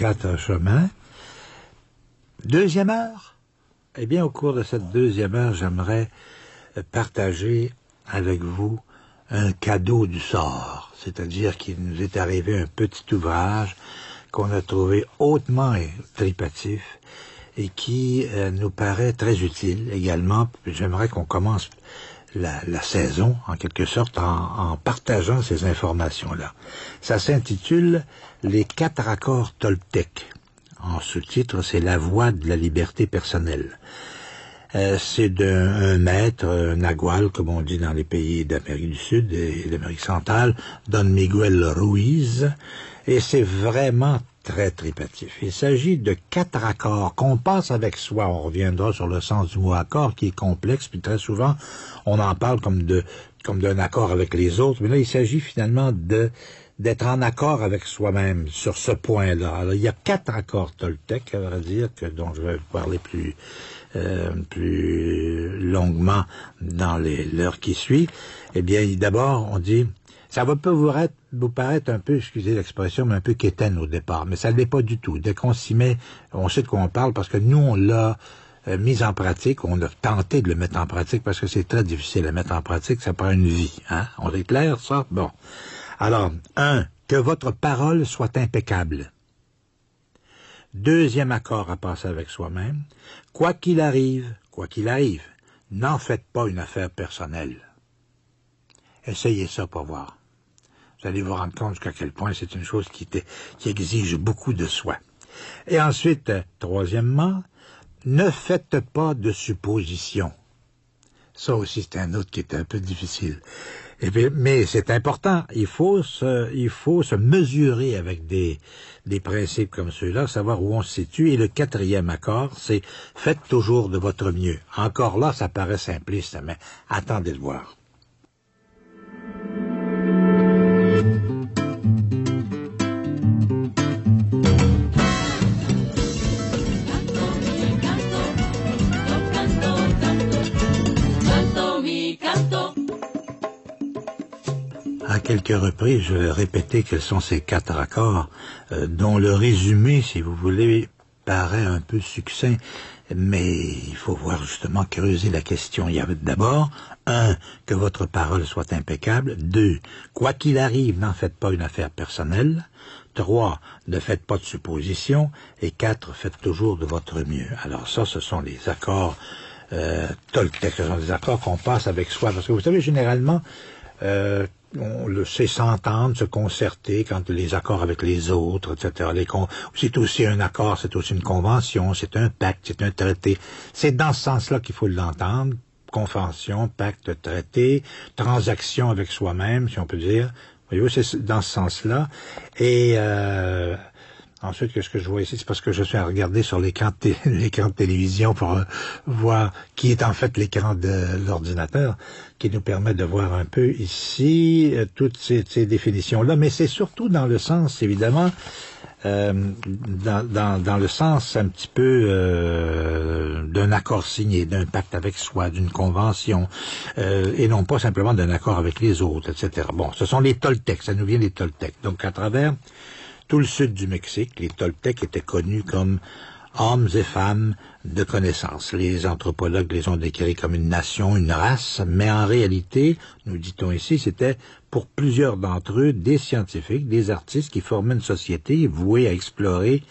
quatre chemins. Deuxième heure. Eh bien, au cours de cette deuxième heure, j'aimerais partager avec vous un cadeau du sort. C'est-à-dire qu'il nous est arrivé un petit ouvrage qu'on a trouvé hautement tripatif et qui nous paraît très utile également. J'aimerais qu'on commence la saison, en quelque sorte, en partageant ces informations-là. Ça s'intitule « Les 4 accords Toltec ». En sous-titre, c'est « La voie de la liberté personnelle ». C'est d'un maître, un nagual, comme on dit dans les pays d'Amérique du Sud et d'Amérique centrale, Don Miguel Ruiz, et c'est vraiment très tripatif. Il s'agit de 4 accords qu'on passe avec soi. On reviendra sur le sens du mot accord qui est complexe, puis très souvent, on en parle comme d'un accord avec les autres, mais là, il s'agit finalement d'être en accord avec soi-même sur ce point-là. Alors, il y a 4 accords Toltec, à vrai dire, dont je vais vous parler plus longuement dans l'heure qui suit. Eh bien, d'abord, on dit, ça va peut vous paraître un peu, excusez l'expression, mais un peu quétaine au départ, mais ça ne l'est pas du tout. Dès qu'on s'y met, on sait de quoi on parle, parce que nous, on l'a mis en pratique, on a tenté de le mettre en pratique, parce que c'est très difficile à mettre en pratique, ça prend une vie. Hein? On est clair, ça? Bon. Alors, 1, que votre parole soit impeccable. Deuxième accord à passer avec soi-même, quoi qu'il arrive, n'en faites pas une affaire personnelle. Essayez ça pour voir. Vous allez vous rendre compte jusqu'à quel point c'est une chose qui exige beaucoup de soi. Et ensuite, troisièmement, ne faites pas de suppositions. Ça aussi, c'est un autre qui est un peu difficile. Et bien, mais c'est important. Il faut se mesurer avec des principes comme ceux-là, savoir où on se situe. Et le 4e accord, c'est faites toujours de votre mieux. Encore là, ça paraît simpliste, mais attendez de voir. À quelques reprises, je vais répéter quels sont ces 4 accords, dont le résumé, si vous voulez, paraît un peu succinct, mais il faut voir justement creuser la question. Il y a d'abord, 1, que votre parole soit impeccable. 2, quoi qu'il arrive, n'en faites pas une affaire personnelle. 3, ne faites pas de suppositions. Et 4, faites toujours de votre mieux. Alors ça, ce sont les accords Toltec, ce sont des accords qu'on passe avec soi. Parce que vous savez, généralement, on le sait s'entendre, se concerter quand les accords avec les autres, etc. C'est aussi un accord, c'est aussi une convention, c'est un pacte, c'est un traité. C'est dans ce sens-là qu'il faut l'entendre. Convention, pacte, traité, transaction avec soi-même, si on peut dire. Voyez-vous, c'est dans ce sens-là. Et ensuite, qu'est-ce que je vois ici? C'est parce que je suis à regarder sur l'écran de télévision pour voir qui est en fait l'écran de l'ordinateur, qui nous permet de voir un peu ici toutes ces définitions-là. Mais c'est surtout dans le sens, évidemment, dans le sens un petit peu d'un accord signé, d'un pacte avec soi, d'une convention, et non pas simplement d'un accord avec les autres, etc. Bon, ce sont les Toltecs, ça nous vient des Toltecs. Donc, à travers tout le sud du Mexique, les Toltecs étaient connus comme hommes et femmes de connaissance. Les anthropologues les ont décrits comme une nation, une race, mais en réalité, nous dit-on ici, c'était pour plusieurs d'entre eux des scientifiques, des artistes qui formaient une société vouée à explorer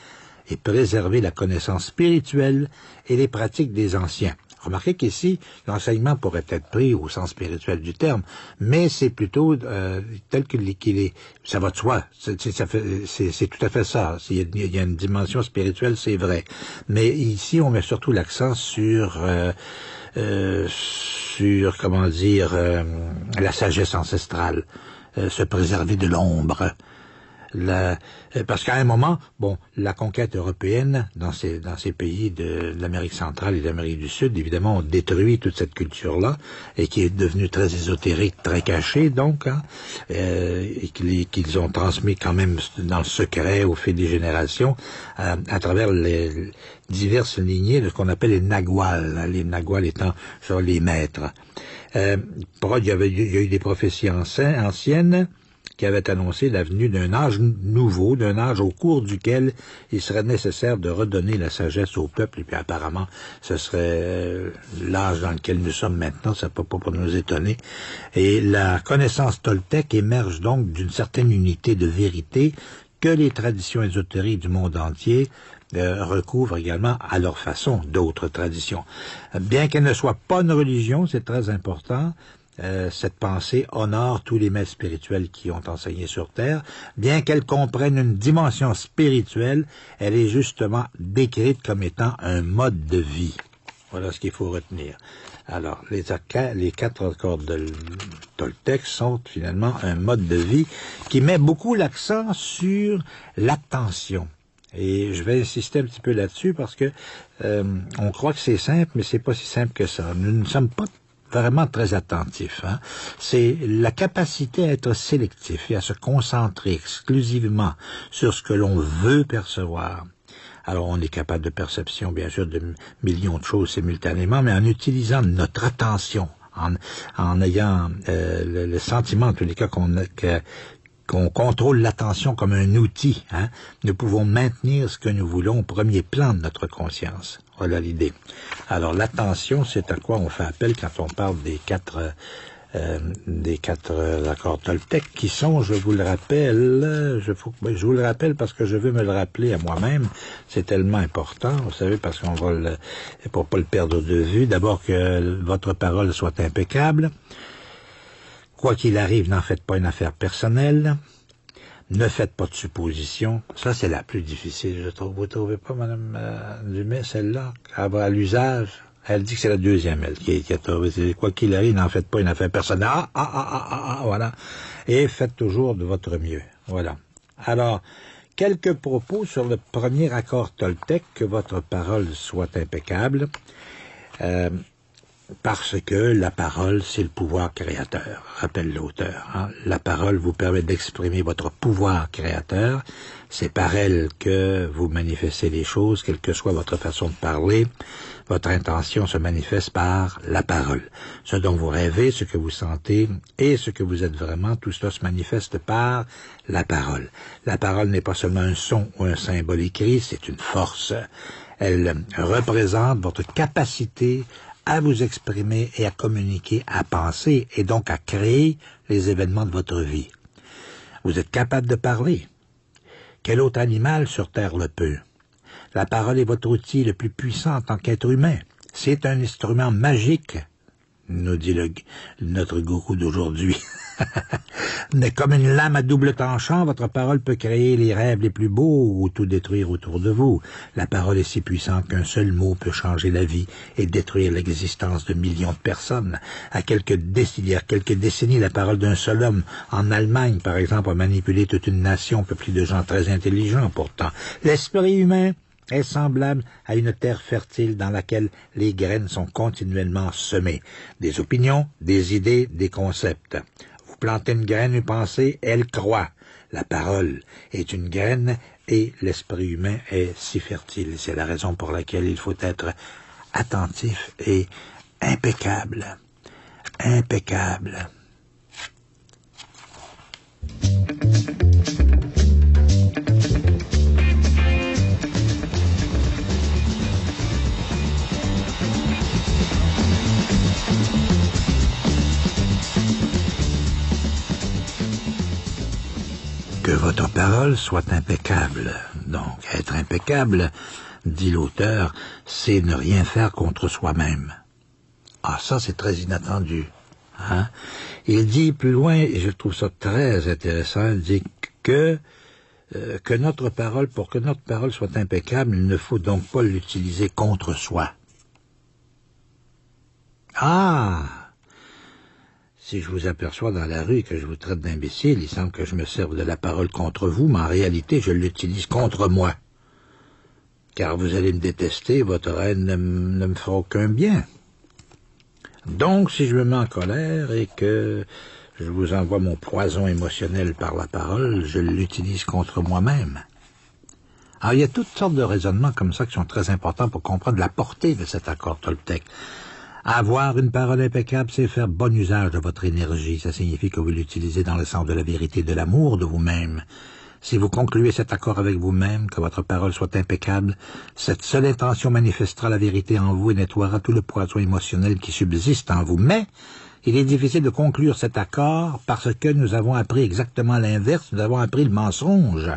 et préserver la connaissance spirituelle et les pratiques des anciens. Remarquez qu'ici, l'enseignement pourrait être pris au sens spirituel du terme, mais c'est plutôt tel qu'il est. Ça va de soi. C'est tout à fait ça. Il y a une dimension spirituelle, c'est vrai. Mais ici, on met surtout l'accent sur comment dire, la sagesse ancestrale, se préserver de l'ombre. Parce qu'à un moment, bon, la conquête européenne dans ces pays de l'Amérique centrale et de l'Amérique du Sud, évidemment, ont détruit toute cette culture-là et qui est devenue très ésotérique, très cachée, donc, hein, et qu'ils ont transmis quand même dans le secret au fil des générations à travers les diverses lignées de ce qu'on appelle les naguals, les naguals étant genre les maîtres. Il y a eu des prophéties anciennes. qui avait annoncé la venue d'un âge nouveau, d'un âge au cours duquel il serait nécessaire de redonner la sagesse au peuple, et puis apparemment, ce serait l'âge dans lequel nous sommes maintenant, ça peut pas nous étonner. Et la connaissance toltèque émerge donc d'une certaine unité de vérité que les traditions ésotériques du monde entier recouvrent également à leur façon d'autres traditions. Bien qu'elle ne soit pas une religion, c'est très important, cette pensée honore tous les maîtres spirituels qui ont enseigné sur Terre. Bien qu'elle comprenne une dimension spirituelle, elle est justement décrite comme étant un mode de vie. Voilà ce qu'il faut retenir. Alors, les 4 accords de Toltec sont finalement un mode de vie qui met beaucoup l'accent sur l'attention. Et je vais insister un petit peu là-dessus parce que on croit que c'est simple, mais c'est pas si simple que ça. Nous ne sommes pas vraiment très attentifs. C'est la capacité à être sélectif et à se concentrer exclusivement sur ce que l'on veut percevoir. Alors, on est capable de perception, bien sûr, de millions de choses simultanément, mais en utilisant notre attention, en ayant le sentiment, en tous les cas, qu'on contrôle l'attention comme un outil, nous pouvons maintenir ce que nous voulons au premier plan de notre conscience. Voilà l'idée. Alors, l'attention, c'est à quoi on fait appel quand on parle des quatre accords Toltec, qui sont, je vous le rappelle, je vous le rappelle parce que je veux me le rappeler à moi-même, c'est tellement important, vous savez, parce qu'on va pour pas le perdre de vue, d'abord que votre parole soit impeccable, quoi qu'il arrive, n'en faites pas une affaire personnelle, ne faites pas de suppositions, ça c'est la plus difficile, je trouve. Vous trouvez pas, Madame Dumais, celle-là, à l'usage? Elle dit que c'est la deuxième, elle, qui a trouvé. Quoi qu'il arrive, n'en faites pas une affaire personnelle. Voilà. Et faites toujours de votre mieux. Voilà. Alors, quelques propos sur le premier accord Toltec, que votre parole soit impeccable, parce que la parole, c'est le pouvoir créateur, rappelle l'auteur. La parole vous permet d'exprimer votre pouvoir créateur. C'est par elle que vous manifestez les choses, quelle que soit votre façon de parler. Votre intention se manifeste par la parole. Ce dont vous rêvez, ce que vous sentez et ce que vous êtes vraiment, tout cela se manifeste par la parole. La parole n'est pas seulement un son ou un symbole écrit, c'est une force. Elle représente votre capacité à vous exprimer et à communiquer, à penser et donc à créer les événements de votre vie. Vous êtes capable de parler. Quel autre animal sur Terre le peut? La parole est votre outil le plus puissant en tant qu'être humain. C'est un instrument magique, nous dit notre gourou d'aujourd'hui. Mais comme une lame à double tranchant, votre parole peut créer les rêves les plus beaux ou tout détruire autour de vous. La parole est si puissante qu'un seul mot peut changer la vie et détruire l'existence de millions de personnes. Il y a quelques décennies, la parole d'un seul homme en Allemagne, par exemple, a manipulé toute une nation peuplée de gens très intelligents pourtant. L'esprit humain est semblable à une terre fertile dans laquelle les graines sont continuellement semées. Des opinions, des idées, des concepts. Vous plantez une graine, une pensée, elle croît. La parole est une graine et l'esprit humain est si fertile. C'est la raison pour laquelle il faut être attentif et impeccable. Impeccable. Que votre parole soit impeccable. Donc, être impeccable, dit l'auteur, c'est ne rien faire contre soi-même. Ah, ça, c'est très inattendu. Il dit plus loin, et je trouve ça très intéressant, il dit que notre parole, pour que notre parole soit impeccable, il ne faut donc pas l'utiliser contre soi. Si je vous aperçois dans la rue et que je vous traite d'imbécile, il semble que je me serve de la parole contre vous, mais en réalité, je l'utilise contre moi. Car vous allez me détester, votre haine ne me fera aucun bien. Donc, si je me mets en colère et que je vous envoie mon poison émotionnel par la parole, je l'utilise contre moi-même. Alors, il y a toutes sortes de raisonnements comme ça qui sont très importants pour comprendre la portée de cet accord Toltec. Avoir une parole impeccable, c'est faire bon usage de votre énergie. Ça signifie que vous l'utilisez dans le sens de la vérité, de l'amour de vous-même. Si vous concluez cet accord avec vous-même, que votre parole soit impeccable, cette seule intention manifestera la vérité en vous et nettoiera tout le poison émotionnel qui subsiste en vous. Mais il est difficile de conclure cet accord parce que nous avons appris exactement l'inverse, nous avons appris le mensonge.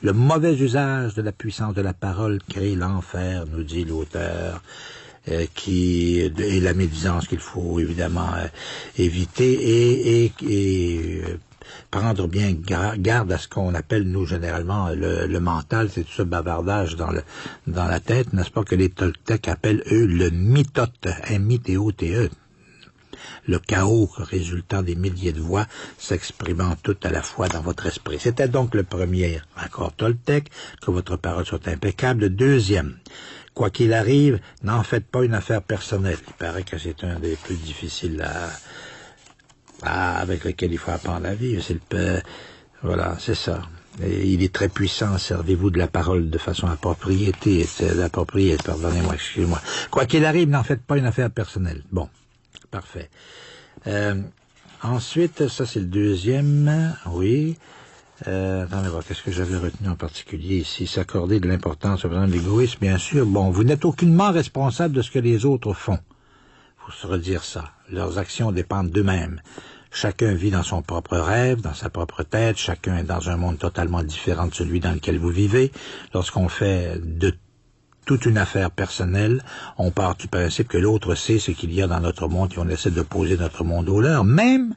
Le mauvais usage de la puissance de la parole crée l'enfer, nous dit l'auteur. Et la médisance qu'il faut évidemment éviter et prendre bien garde à ce qu'on appelle nous généralement le mental, c'est tout ce bavardage dans la tête, n'est-ce pas, que les Toltecs appellent eux le mitote, M-I-T-O-T-E. Le chaos résultant des milliers de voix s'exprimant toutes à la fois dans votre esprit. C'était donc le premier accord Toltec, que votre parole soit impeccable. Le deuxième, quoi qu'il arrive, n'en faites pas une affaire personnelle. Il paraît que c'est un des plus difficiles avec lequel il faut apprendre à vivre. Voilà, c'est ça. Et il est très puissant. Servez-vous de la parole de façon appropriée, pardonnez-moi, excusez-moi. Quoi qu'il arrive, n'en faites pas une affaire personnelle. Bon, parfait. Ensuite, ça c'est le deuxième, oui. Attendez voir, qu'est-ce que j'avais retenu en particulier ici? S'accorder de l'importance au besoin de l'égoïsme, bien sûr. Bon, vous n'êtes aucunement responsable de ce que les autres font. Faut se redire ça. Leurs actions dépendent d'eux-mêmes. Chacun vit dans son propre rêve, dans sa propre tête. Chacun est dans un monde totalement différent de celui dans lequel vous vivez. Lorsqu'on fait de toute une affaire personnelle, on part du principe que l'autre sait ce qu'il y a dans notre monde et on essaie de poser notre monde au leur. Même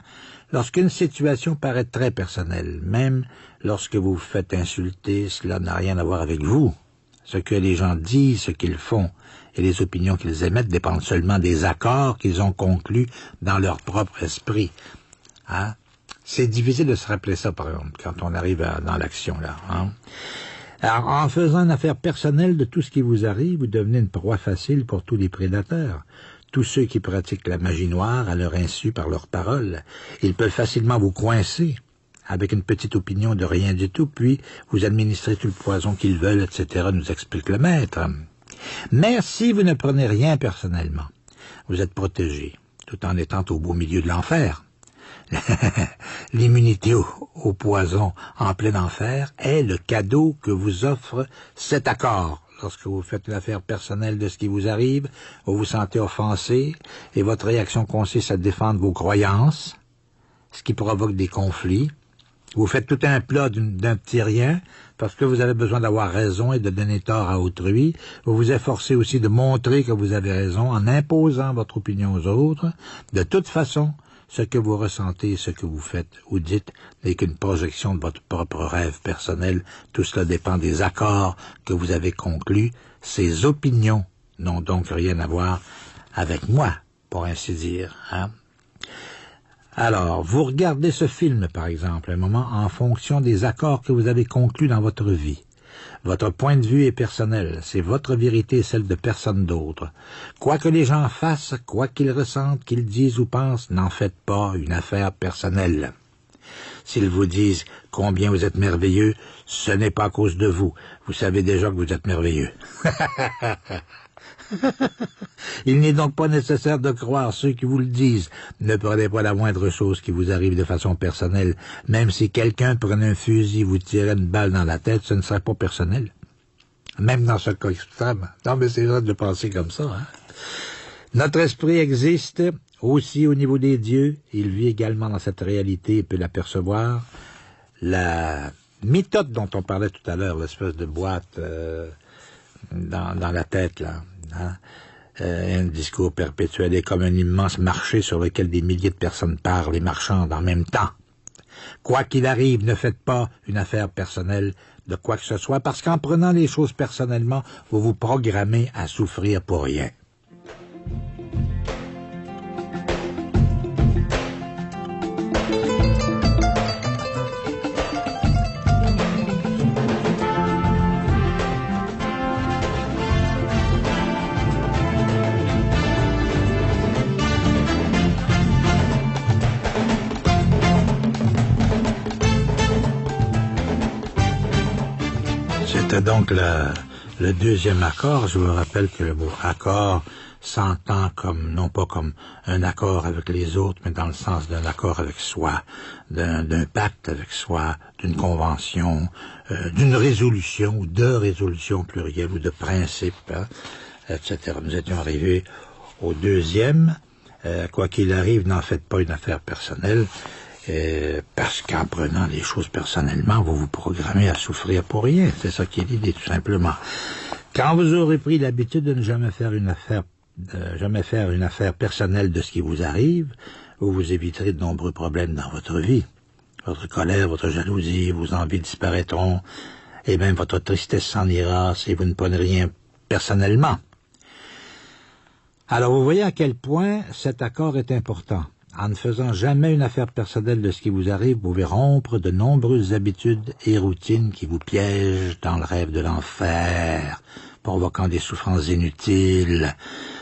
lorsqu'une situation paraît très personnelle, même lorsque vous vous faites insulter, cela n'a rien à voir avec vous. Ce que les gens disent, ce qu'ils font et les opinions qu'ils émettent dépendent seulement des accords qu'ils ont conclus dans leur propre esprit. Hein? C'est difficile de se rappeler ça, par exemple, quand on arrive dans l'action, là. Hein? Alors, en faisant une affaire personnelle de tout ce qui vous arrive, vous devenez une proie facile pour tous les prédateurs. Tous ceux qui pratiquent la magie noire à leur insu par leurs paroles. Ils peuvent facilement vous coincer avec une petite opinion de rien du tout, puis vous administrez tout le poison qu'ils veulent, etc., nous explique le maître. Mais si vous ne prenez rien personnellement, vous êtes protégé, tout en étant au beau milieu de l'enfer. L'immunité au poison en plein enfer est le cadeau que vous offre cet accord. Lorsque vous faites une affaire personnelle de ce qui vous arrive, vous vous sentez offensé et votre réaction consiste à défendre vos croyances, ce qui provoque des conflits. Vous faites tout un plat d'un petit rien parce que vous avez besoin d'avoir raison et de donner tort à autrui. Vous vous efforcez aussi de montrer que vous avez raison en imposant votre opinion aux autres. De toute façon, ce que vous ressentez, ce que vous faites ou dites n'est qu'une projection de votre propre rêve personnel. Tout cela dépend des accords que vous avez conclus. Ces opinions n'ont donc rien à voir avec moi, pour ainsi dire. Hein? Alors, vous regardez ce film, par exemple, un moment, en fonction des accords que vous avez conclus dans votre vie. Votre point de vue est personnel, c'est votre vérité et celle de personne d'autre. Quoi que les gens fassent, quoi qu'ils ressentent, qu'ils disent ou pensent, n'en faites pas une affaire personnelle. S'ils vous disent combien vous êtes merveilleux, ce n'est pas à cause de vous. Vous savez déjà que vous êtes merveilleux. Il n'est donc pas nécessaire de croire ceux qui vous le disent. Ne prenez pas la moindre chose qui vous arrive de façon personnelle. Même si quelqu'un prenait un fusil et vous tirait une balle dans la tête, ce ne serait pas personnel. Même dans ce cas extrême. Non, mais c'est vrai de penser comme ça. Hein? Notre esprit existe aussi au niveau des dieux. Il vit également dans cette réalité et peut l'apercevoir. La mitote dont on parlait tout à l'heure, l'espèce de boîte dans la tête, là. Hein? Un discours perpétuel est comme un immense marché sur lequel des milliers de personnes parlent et marchandent en même temps. Quoi qu'il arrive, ne faites pas une affaire personnelle de quoi que ce soit, parce qu'en prenant les choses personnellement, vous vous programmez à souffrir pour rien. C'était donc le deuxième accord. Je vous rappelle que le mot accord s'entend comme, non pas comme un accord avec les autres, mais dans le sens d'un accord avec soi, d'un pacte avec soi, d'une convention, d'une résolution, ou de résolutions plurielles, ou de principes, hein, etc. Nous étions arrivés au deuxième. Quoi qu'il arrive, n'en faites pas une affaire personnelle, parce qu'en prenant les choses personnellement, vous vous programmez à souffrir pour rien. C'est ça qui est l'idée, tout simplement. Quand vous aurez pris l'habitude de ne jamais faire une affaire personnelle de ce qui vous arrive, vous vous éviterez de nombreux problèmes dans votre vie. Votre colère, votre jalousie, vos envies disparaîtront, et même votre tristesse s'en ira si vous ne prenez rien personnellement. Alors vous voyez à quel point cet accord est important. En ne faisant jamais une affaire personnelle de ce qui vous arrive, vous pouvez rompre de nombreuses habitudes et routines qui vous piègent dans le rêve de l'enfer, provoquant des souffrances inutiles.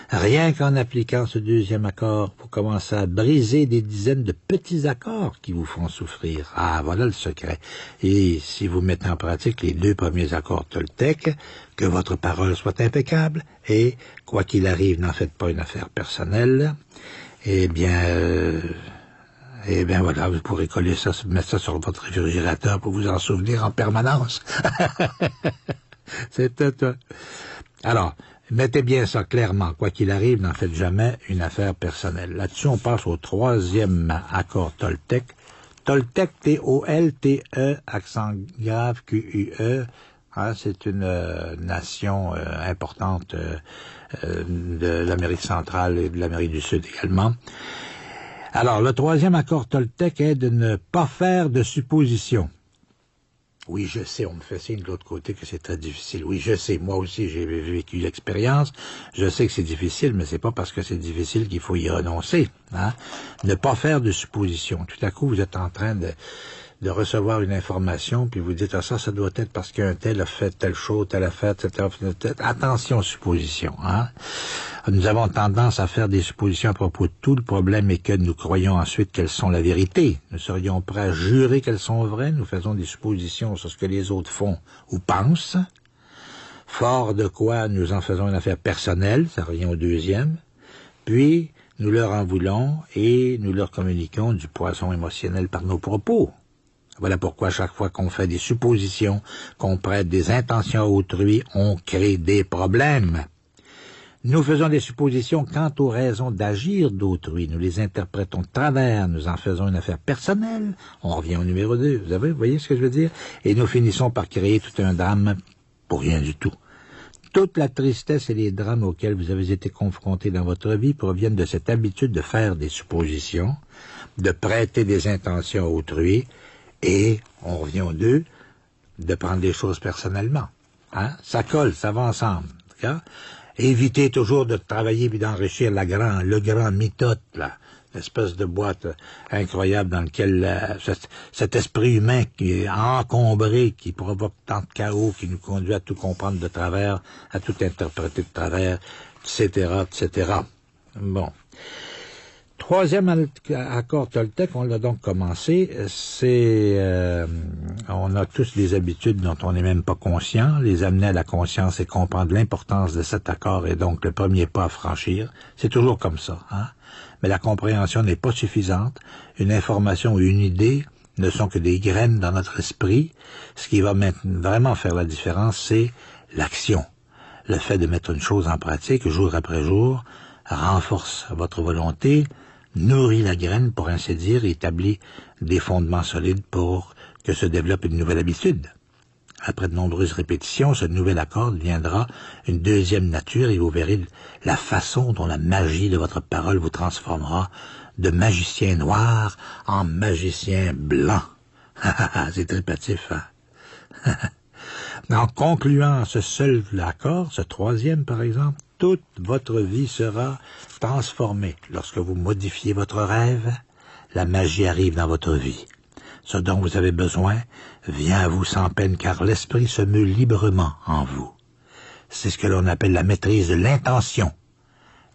Rien qu'en appliquant ce deuxième accord, vous commencez à briser des dizaines de petits accords qui vous font souffrir. Ah, voilà le secret. Et si vous mettez en pratique les 2 premiers accords Toltec, que votre parole soit impeccable, et, quoi qu'il arrive, n'en faites pas une affaire personnelle, eh bien voilà, vous pourrez coller ça, mettre ça sur votre réfrigérateur pour vous en souvenir en permanence. C'est tout. Alors, mettez bien ça clairement. Quoi qu'il arrive, n'en faites jamais une affaire personnelle. Là-dessus, on passe au 3e accord Toltec. Toltec, T-O-L-T-E, accent grave, Q-U-E. Hein, c'est une nation importante de l'Amérique centrale et de l'Amérique du Sud également. Alors, le 3e accord Toltec est de ne pas faire de suppositions. Oui, je sais, on me fait signe de l'autre côté que c'est très difficile. Oui, je sais, moi aussi j'ai vécu l'expérience. Je sais que c'est difficile, mais c'est pas parce que c'est difficile qu'il faut y renoncer. Hein? Ne pas faire de suppositions. Tout à coup, vous êtes en train de recevoir une information, puis vous dites, ah, ça doit être parce qu'un tel a fait telle chose, telle affaire, etc. Attention aux suppositions. Hein? Nous avons tendance à faire des suppositions à propos de tout. Le problème est que nous croyons ensuite qu'elles sont la vérité. Nous serions prêts à jurer qu'elles sont vraies. Nous faisons des suppositions sur ce que les autres font ou pensent. Fort de quoi nous en faisons une affaire personnelle, ça revient au 2e. Puis, nous leur en voulons et nous leur communiquons du poison émotionnel par nos propos. Voilà pourquoi chaque fois qu'on fait des suppositions, qu'on prête des intentions à autrui, on crée des problèmes. Nous faisons des suppositions quant aux raisons d'agir d'autrui. Nous les interprétons de travers. Nous en faisons une affaire personnelle. On revient au numéro 2. Vous voyez ce que je veux dire? Et nous finissons par créer tout un drame pour rien du tout. Toute la tristesse et les drames auxquels vous avez été confrontés dans votre vie proviennent de cette habitude de faire des suppositions, de prêter des intentions à autrui, et, on revient au 2, de prendre des choses personnellement. Hein? Ça colle, ça va ensemble. D'accord? Évitez toujours de travailler puis d'enrichir le grand mythote, là, l'espèce de boîte incroyable dans laquelle cet esprit humain qui est encombré, qui provoque tant de chaos, qui nous conduit à tout comprendre de travers, à tout interpréter de travers, etc., etc. Bon. 3e accord Toltec, on l'a donc commencé, on a tous des habitudes dont on n'est même pas conscient, les amener à la conscience et comprendre l'importance de cet accord est donc le premier pas à franchir. C'est toujours comme ça, hein. Mais la compréhension n'est pas suffisante. Une information ou une idée ne sont que des graines dans notre esprit. Ce qui va vraiment faire la différence, c'est l'action. Le fait de mettre une chose en pratique, jour après jour, renforce votre volonté, nourrit la graine, pour ainsi dire, et établit des fondements solides pour que se développe une nouvelle habitude. Après de nombreuses répétitions, ce nouvel accord deviendra une 2e nature et vous verrez la façon dont la magie de votre parole vous transformera de magicien noir en magicien blanc. C'est tripatif, hein? En concluant ce seul accord, ce 3e par exemple, toute votre vie sera transformée. Lorsque vous modifiez votre rêve, la magie arrive dans votre vie. Ce dont vous avez besoin vient à vous sans peine, car l'esprit se meut librement en vous. C'est ce que l'on appelle la maîtrise de l'intention,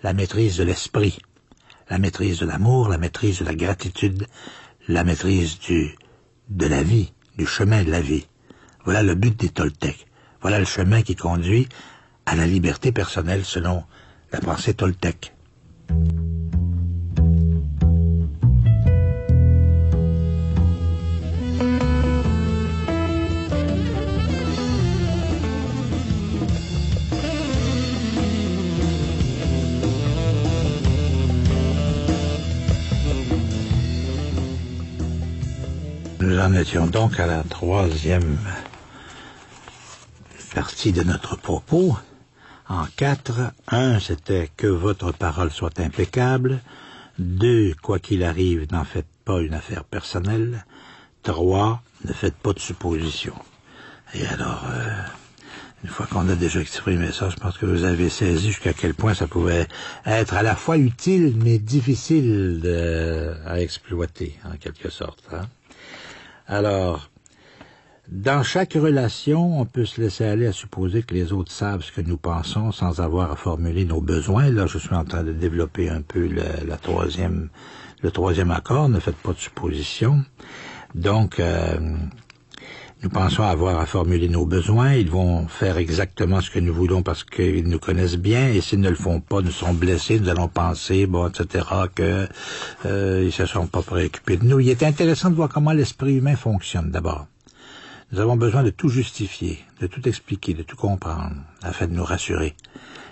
la maîtrise de l'esprit, la maîtrise de l'amour, la maîtrise de la gratitude, la maîtrise de la vie, du chemin de la vie. Voilà le but des Toltecs. Voilà le chemin qui conduit à la liberté personnelle selon la pensée toltèque. Nous en étions donc à la troisième partie de notre propos. En 4, 1, c'était que votre parole soit impeccable. 2, quoi qu'il arrive, n'en faites pas une affaire personnelle. 3, ne faites pas de suppositions. Et alors, une fois qu'on a déjà exprimé ça, je pense que vous avez saisi jusqu'à quel point ça pouvait être à la fois utile, mais difficile à exploiter, en quelque sorte. Hein? Alors, dans chaque relation, on peut se laisser aller à supposer que les autres savent ce que nous pensons sans avoir à formuler nos besoins. Là, je suis en train de développer un peu le troisième accord, ne faites pas de suppositions. Donc, nous pensons avoir à formuler nos besoins. Ils vont faire exactement ce que nous voulons parce qu'ils nous connaissent bien. Et s'ils ne le font pas, nous serons blessés. Nous allons penser, bon, etc., que ils se sont pas préoccupés de nous. Il est intéressant de voir comment l'esprit humain fonctionne, d'abord. Nous avons besoin de tout justifier, de tout expliquer, de tout comprendre, afin de nous rassurer.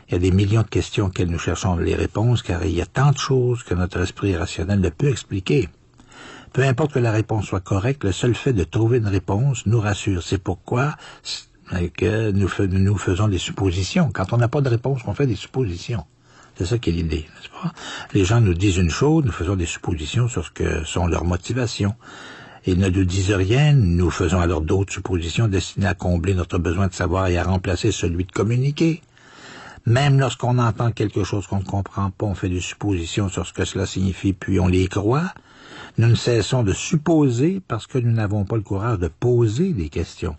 Il y a des millions de questions auxquelles nous cherchons les réponses, car il y a tant de choses que notre esprit rationnel ne peut expliquer. Peu importe que la réponse soit correcte, le seul fait de trouver une réponse nous rassure. C'est pourquoi que nous faisons des suppositions. Quand on n'a pas de réponse, on fait des suppositions. C'est ça qui est l'idée, n'est-ce pas? Les gens nous disent une chose, nous faisons des suppositions sur ce que sont leurs motivations. Ils ne nous disent rien, nous faisons alors d'autres suppositions destinées à combler notre besoin de savoir et à remplacer celui de communiquer. Même lorsqu'on entend quelque chose qu'on ne comprend pas, on fait des suppositions sur ce que cela signifie, puis on les croit. Nous ne cessons de supposer parce que nous n'avons pas le courage de poser des questions.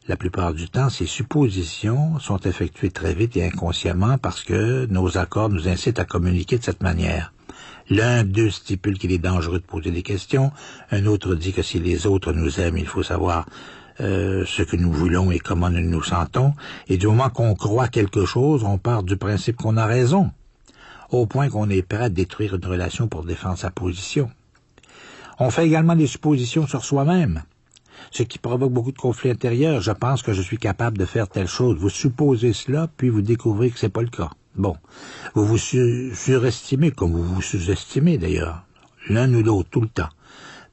La plupart du temps, ces suppositions sont effectuées très vite et inconsciemment parce que nos accords nous incitent à communiquer de cette manière. L'un d'eux stipule qu'il est dangereux de poser des questions, un autre dit que si les autres nous aiment, il faut savoir ce que nous voulons et comment nous nous sentons, et du moment qu'on croit quelque chose, on part du principe qu'on a raison, au point qu'on est prêt à détruire une relation pour défendre sa position. On fait également des suppositions sur soi-même, ce qui provoque beaucoup de conflits intérieurs. Je pense que je suis capable de faire telle chose. Vous supposez cela, puis vous découvrez que c'est pas le cas. Bon, vous vous surestimez, comme vous vous sous-estimez d'ailleurs, l'un ou l'autre, tout le temps,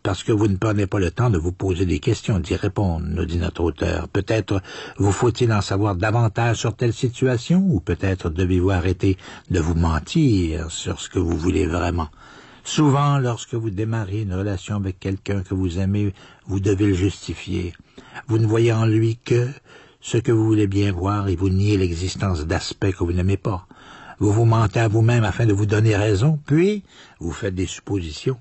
parce que vous ne prenez pas le temps de vous poser des questions, d'y répondre, nous dit notre auteur. Peut-être vous faut-il en savoir davantage sur telle situation, ou peut-être devez-vous arrêter de vous mentir sur ce que vous voulez vraiment. Souvent, lorsque vous démarrez une relation avec quelqu'un que vous aimez, vous devez le justifier. Vous ne voyez en lui que ce que vous voulez bien voir et vous niez l'existence d'aspects que vous n'aimez pas. Vous vous mentez à vous-même afin de vous donner raison, puis vous faites des suppositions.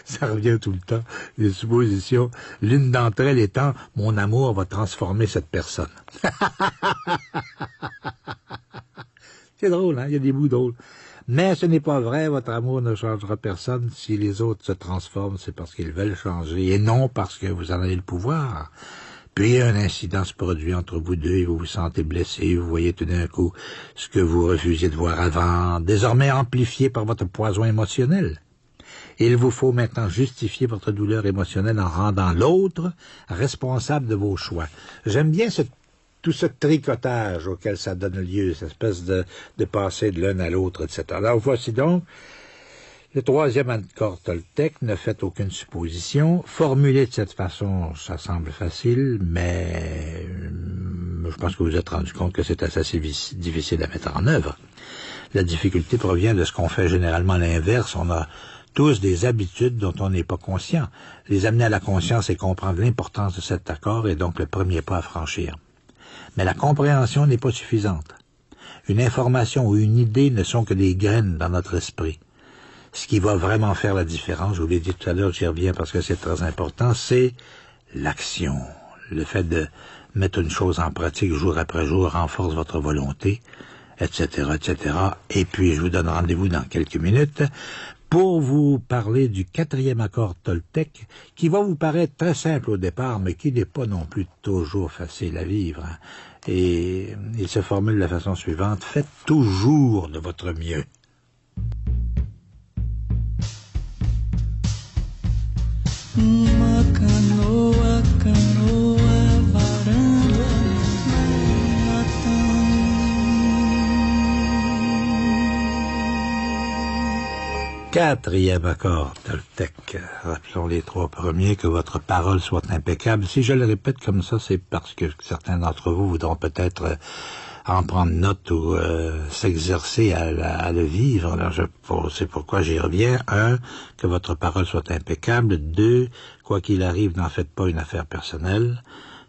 Ça revient tout le temps, des suppositions. L'une d'entre elles étant « Mon amour va transformer cette personne. » C'est drôle, hein? Il y a des bouts drôles. Mais ce n'est pas vrai, votre amour ne changera personne. Si les autres se transforment, c'est parce qu'ils veulent changer, et non parce que vous en avez le pouvoir. Puis un incident se produit entre vous deux et vous vous sentez blessé, vous voyez tout d'un coup ce que vous refusiez de voir avant, désormais amplifié par votre poison émotionnel. Il vous faut maintenant justifier votre douleur émotionnelle en rendant l'autre responsable de vos choix. J'aime bien tout ce tricotage auquel ça donne lieu, cette espèce de passer de l'un à l'autre, etc. Alors voici donc le troisième accord toltèque, ne faites aucune supposition. Formuler de cette façon, ça semble facile, mais je pense que vous vous êtes rendu compte que c'est assez difficile à mettre en œuvre. La difficulté provient de ce qu'on fait généralement l'inverse. On a tous des habitudes dont on n'est pas conscient. Les amener à la conscience et comprendre l'importance de cet accord est donc le premier pas à franchir. Mais la compréhension n'est pas suffisante. Une information ou une idée ne sont que des graines dans notre esprit. Ce qui va vraiment faire la différence, je vous l'ai dit tout à l'heure, j'y reviens parce que c'est très important, c'est l'action. Le fait de mettre une chose en pratique jour après jour renforce votre volonté, etc., etc. Et puis, je vous donne rendez-vous dans quelques minutes pour vous parler du 4e accord toltèque, qui va vous paraître très simple au départ, mais qui n'est pas non plus toujours facile à vivre. Et il se formule de la façon suivante: faites toujours de votre mieux. Canoa, varanda, Quatrième accord toltèque. Rappelons les 3 premiers: que votre parole soit impeccable. Si je le répète comme ça, c'est parce que certains d'entre vous voudront peut-être en prendre note ou s'exercer à le vivre. Alors c'est pourquoi j'y reviens. 1, que votre parole soit impeccable. 2, quoi qu'il arrive, n'en faites pas une affaire personnelle.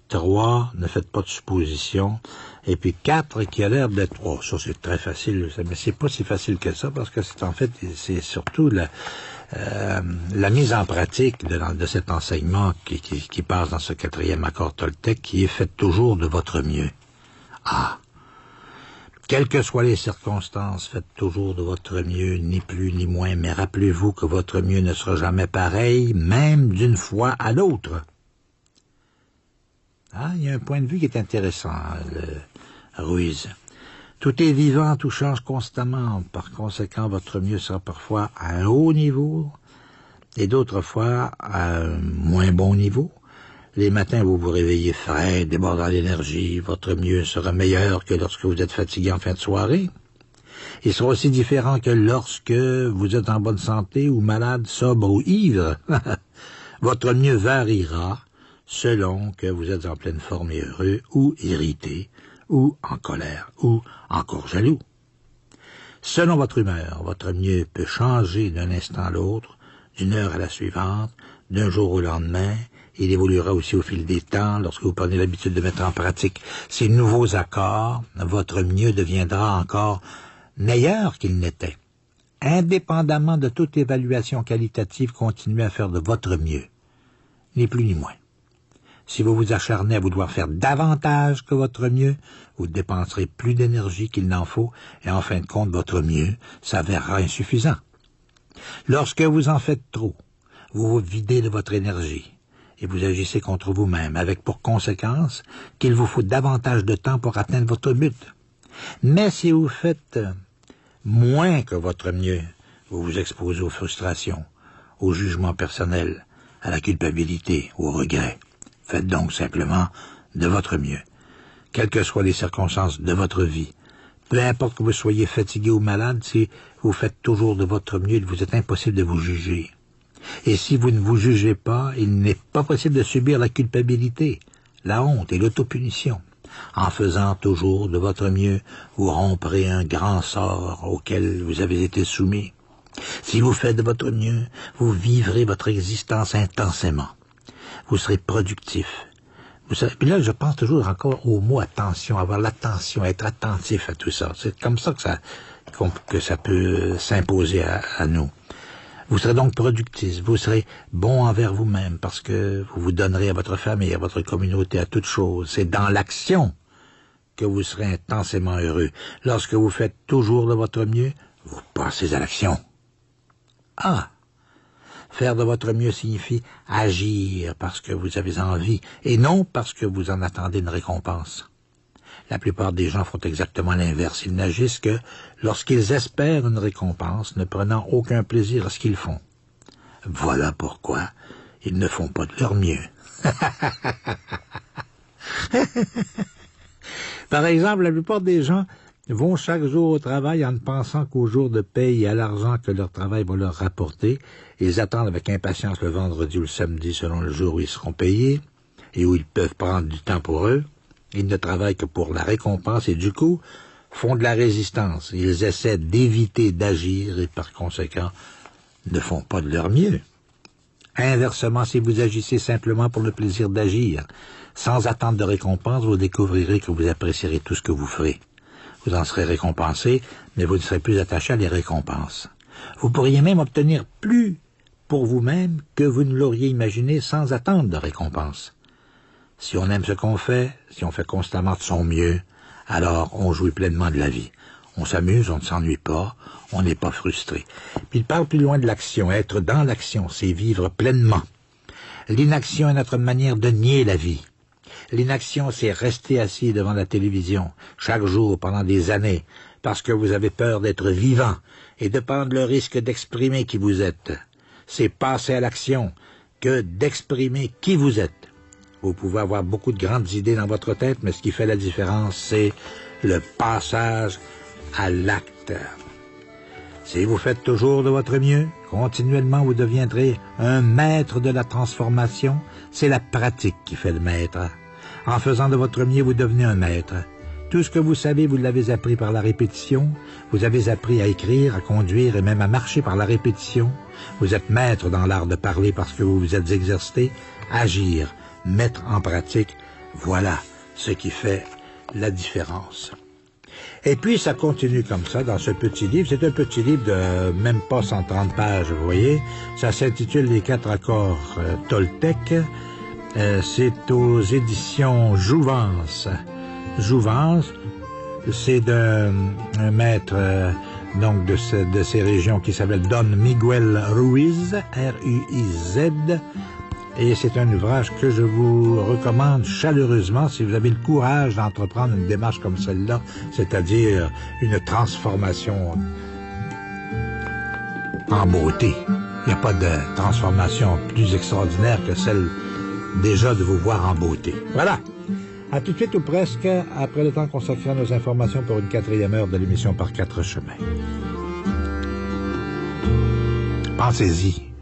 3, ne faites pas de suppositions. Et puis 4, qui a l'air d'être... Oh, ça c'est très facile, mais c'est pas si facile que ça, parce que c'est surtout la mise en pratique de cet enseignement qui passe dans ce 4e accord toltèque, qui est: faites toujours de votre mieux. Ah! Quelles que soient les circonstances, faites toujours de votre mieux, ni plus ni moins, mais rappelez-vous que votre mieux ne sera jamais pareil, même d'une fois à l'autre. Ah, il y a un point de vue qui est intéressant, Ruiz. Tout est vivant, tout change constamment. Par conséquent, votre mieux sera parfois à un haut niveau et d'autres fois à un moins bon niveau. Les matins, vous vous réveillez frais, débordant d'énergie. Votre mieux sera meilleur que lorsque vous êtes fatigué en fin de soirée. Il sera aussi différent que lorsque vous êtes en bonne santé ou malade, sobre ou ivre. Votre mieux variera selon que vous êtes en pleine forme et heureux, ou irrité, ou en colère, ou encore jaloux. Selon votre humeur, votre mieux peut changer d'un instant à l'autre, d'une heure à la suivante, d'un jour au lendemain. Il évoluera aussi au fil des temps lorsque vous prenez l'habitude de mettre en pratique ces nouveaux accords. Votre mieux deviendra encore meilleur qu'il n'était. Indépendamment de toute évaluation qualitative, continuez à faire de votre mieux, ni plus ni moins. Si vous vous acharnez à vouloir faire davantage que votre mieux, vous dépenserez plus d'énergie qu'il n'en faut, et en fin de compte, votre mieux s'avérera insuffisant. Lorsque vous en faites trop, vous vous videz de votre énergie, et vous agissez contre vous-même, avec pour conséquence qu'il vous faut davantage de temps pour atteindre votre but. Mais si vous faites moins que votre mieux, vous vous exposez aux frustrations, au jugement personnel, à la culpabilité, au regret. Faites donc simplement de votre mieux, quelles que soient les circonstances de votre vie. Peu importe que vous soyez fatigué ou malade, si vous faites toujours de votre mieux, il vous est impossible de vous juger. Et si vous ne vous jugez pas, il n'est pas possible de subir la culpabilité, la honte et l'autopunition. En faisant toujours de votre mieux, vous romprez un grand sort auquel vous avez été soumis. Si vous faites de votre mieux, vous vivrez votre existence intensément. Vous serez productif. Puis là, je pense toujours encore au mot attention, avoir l'attention, être attentif à tout ça. C'est comme ça que ça peut s'imposer à nous. Vous serez donc productif, vous serez bon envers vous-même parce que vous vous donnerez à votre famille, à votre communauté, à toute chose. C'est dans l'action que vous serez intensément heureux. Lorsque vous faites toujours de votre mieux, vous passez à l'action. Ah! Faire de votre mieux signifie agir parce que vous avez envie et non parce que vous en attendez une récompense. La plupart des gens font exactement l'inverse. Ils n'agissent que lorsqu'ils espèrent une récompense, ne prenant aucun plaisir à ce qu'ils font. Voilà pourquoi ils ne font pas de leur mieux. Par exemple, la plupart des gens vont chaque jour au travail en ne pensant qu'au jour de paye et à l'argent que leur travail va leur rapporter. Ils attendent avec impatience le vendredi ou le samedi selon le jour où ils seront payés et où ils peuvent prendre du temps pour eux. Ils ne travaillent que pour la récompense et du coup font de la résistance. Ils essaient d'éviter d'agir et par conséquent ne font pas de leur mieux. Inversement, si vous agissez simplement pour le plaisir d'agir, sans attendre de récompense, vous découvrirez que vous apprécierez tout ce que vous ferez. Vous en serez récompensé, mais vous ne serez plus attaché à les récompenses. Vous pourriez même obtenir plus pour vous-même que vous ne l'auriez imaginé sans attendre de récompense. Si on aime ce qu'on fait, si on fait constamment de son mieux, alors on jouit pleinement de la vie. On s'amuse, on ne s'ennuie pas, on n'est pas frustré. Puis il parle plus loin de l'action. Être dans l'action, c'est vivre pleinement. L'inaction est notre manière de nier la vie. L'inaction, c'est rester assis devant la télévision, chaque jour, pendant des années, parce que vous avez peur d'être vivant et de prendre le risque d'exprimer qui vous êtes. C'est passer à l'action que d'exprimer qui vous êtes. Vous pouvez avoir beaucoup de grandes idées dans votre tête, mais ce qui fait la différence, c'est le passage à l'acte. Si vous faites toujours de votre mieux, continuellement vous deviendrez un maître de la transformation. C'est la pratique qui fait le maître. En faisant de votre mieux, vous devenez un maître. Tout ce que vous savez, vous l'avez appris par la répétition. Vous avez appris à écrire, à conduire et même à marcher par la répétition. Vous êtes maître dans l'art de parler parce que vous vous êtes exercé. Agir, mettre en pratique, voilà ce qui fait la différence. Et puis, ça continue comme ça dans ce petit livre. C'est un petit livre de même pas 130 pages, vous voyez. Ça s'intitule « Les 4 accords Toltec ». C'est aux éditions Jouvence. Jouvence, c'est d'un maître donc de ces régions qui s'appelle Don Miguel Ruiz, R-U-I-Z. Et c'est un ouvrage que je vous recommande chaleureusement si vous avez le courage d'entreprendre une démarche comme celle-là, c'est-à-dire une transformation en beauté. Il n'y a pas de transformation plus extraordinaire que celle déjà de vous voir en beauté. Voilà. À tout de suite ou presque, après le temps consacré à nos informations pour une 4e heure de l'émission Par 4 chemins. Pensez-y.